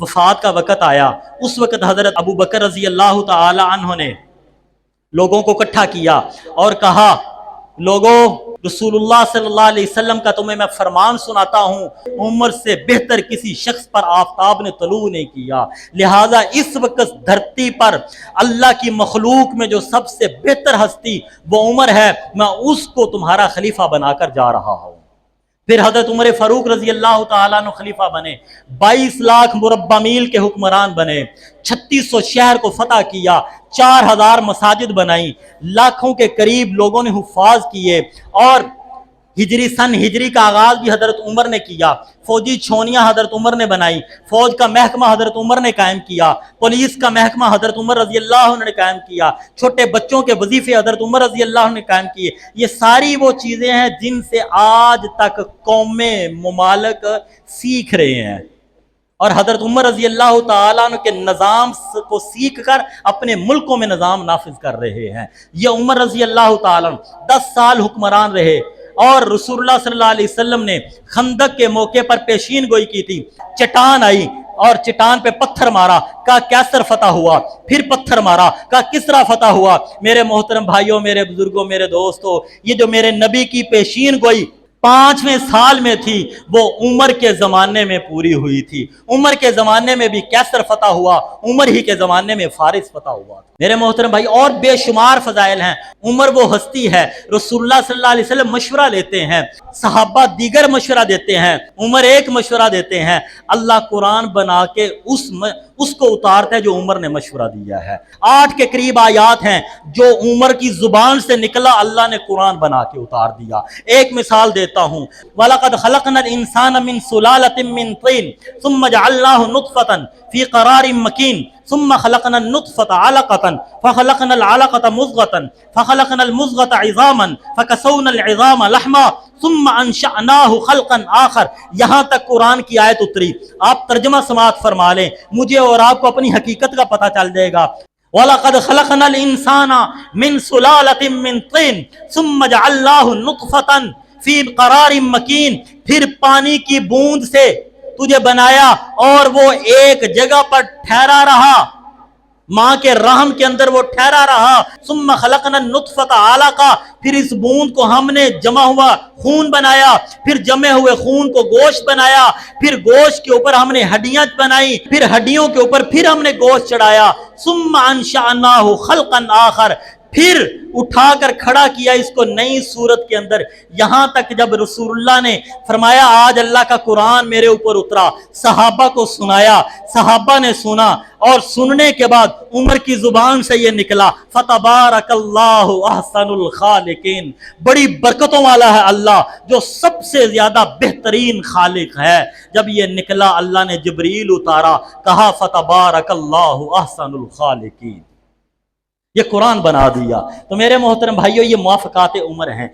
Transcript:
وفات کا وقت آیا، اس وقت حضرت ابو بکر رضی اللہ تعالی عنہ نے لوگوں کو اکٹھا کیا اور کہا، لوگوں، رسول اللہ صلی اللہ علیہ وسلم کا تمہیں میں فرمان سناتا ہوں، عمر سے بہتر کسی شخص پر آفتاب نے طلوع نہیں کیا، لہٰذا اس وقت دھرتی پر اللہ کی مخلوق میں جو سب سے بہتر ہستی وہ عمر ہے، میں اس کو تمہارا خلیفہ بنا کر جا رہا ہوں۔ پھر حضرت عمر فاروق رضی اللہ تعالیٰ عنہ خلیفہ بنے، 22 لاکھ مربع میل کے حکمران بنے، 3600 شہر کو فتح کیا، 4000 مساجد بنائی، لاکھوں کے قریب لوگوں نے حفاظ کیے، اور ہجری کا آغاز بھی حضرت عمر نے کیا، فوجی چھونیاں حضرت عمر نے بنائی، فوج کا محکمہ حضرت عمر نے قائم کیا، پولیس کا محکمہ حضرت عمر رضی اللہ عنہ نے قائم کیا، چھوٹے بچوں کے وظیفے حضرت عمر رضی اللہ عنہ نے قائم کیے۔ یہ ساری وہ چیزیں ہیں جن سے آج تک قومیں، ممالک سیکھ رہے ہیں، اور حضرت عمر رضی اللہ تعالیٰ عنہ کے نظام کو سیکھ کر اپنے ملکوں میں نظام نافذ کر رہے ہیں۔ یہ عمر رضی اللہ تعالیٰ عنہ 10 سال حکمران رہے، اور رسول اللہ صلی اللہ علیہ وسلم نے خندق کے موقع پر پیشین گوئی کی تھی، چٹان آئی اور چٹان پہ پتھر مارا، کہا کیسر فتح ہوا، پھر پتھر مارا، کہا کسرا فتح ہوا۔ میرے محترم بھائیوں، میرے بزرگوں، میرے دوستوں، یہ جو میرے نبی کی پیشین گوئی 5ویں سال میں تھی، وہ عمر کے زمانے میں پوری ہوئی تھی۔ عمر کے زمانے میں بھی کیسر فتح ہوا، عمر ہی کے زمانے میں فارس فتح ہوا۔ میرے محترم بھائی، اور بے شمار فضائل ہیں۔ عمر وہ ہستی ہے، رسول اللہ صلی اللہ علیہ وسلم مشورہ لیتے ہیں، صحابہ دیگر مشورہ دیتے ہیں، عمر ایک مشورہ دیتے ہیں، اللہ قرآن بنا کے اس کو اتارتا ہے جو عمر نے مشورہ دیا ہے۔ 8 کے قریب آیات ہیں جو عمر کی زبان سے نکلا، اللہ نے قرآن بنا کے اتار دیا۔ ایک مثال دیتا ہوں، وَلَقَدْ خَلَقْنَا الْإِنسَانَ مِنْ سُلَالَةٍ مِنْ طِينٍ ثُمَّ جَعَلْنَاهُ نُطْفَةً فِي قَرَارٍ مَكِينٍ ثُمَّ خَلَقْنَا النُّطْفَةَ عَلَقَةً فَخَلَقْنَا الْعَلَقَةَ مُضْغَةً فَخَلَقْنَا الْمُضْغَةَ عِظَامًا فَكَسَوْنَا الْعِظَامَ لَحْمًا ثُمَّ أَنشَأْنَاهُ خَلْقًا آخَرَ۔ یہاں تک قرآن کی آیت اتری، آپ ترجمہ سماعت فرما لیں، مجھے اور آپ کو اپنی حقیقت کا پتہ چل جائے گا۔ وَلَقَدْ خَلَقْنَا الْإِنسَانَ مِنْ سُلَالَةٍ مِنْ طِينٍ ثُمَّ جَعَلْنَاهُ نُطْفَةً فِي قَرَارٍ مَكِينٍ، پھر پانی کی بوند سے تجھے بنایا اور وہ ایک جگہ پر ٹھہرا رہا، ماں کے رحم کے اندر وہ ٹھہرا رہا۔ ثم خلقنا النطفة علقہ، پھر اس بوند کو ہم نے جمع ہوا خون بنایا، پھر جمع ہوئے خون کو گوشت بنایا، پھر گوشت کے اوپر ہم نے ہڈیاں بنائی، پھر ہڈیوں کے اوپر پھر ہم نے گوشت چڑھایا۔ ثم انشأناه خلقا آخر، پھر اٹھا کر کھڑا کیا اس کو نئی صورت کے اندر، یہاں تک جب رسول اللہ نے فرمایا آج اللہ کا قرآن میرے اوپر اترا، صحابہ کو سنایا، صحابہ نے سنا، اور سننے کے بعد عمر کی زبان سے یہ نکلا، فتبارک اللہ احسن الخالقین، بڑی برکتوں والا ہے اللہ جو سب سے زیادہ بہترین خالق ہے۔ جب یہ نکلا اللہ نے جبریل اتارا، کہا فتبارک اللہ احسن الخالقین، یہ قرآن بنا دیا۔ تو میرے محترم بھائیوں، یہ موافقات عمر ہیں۔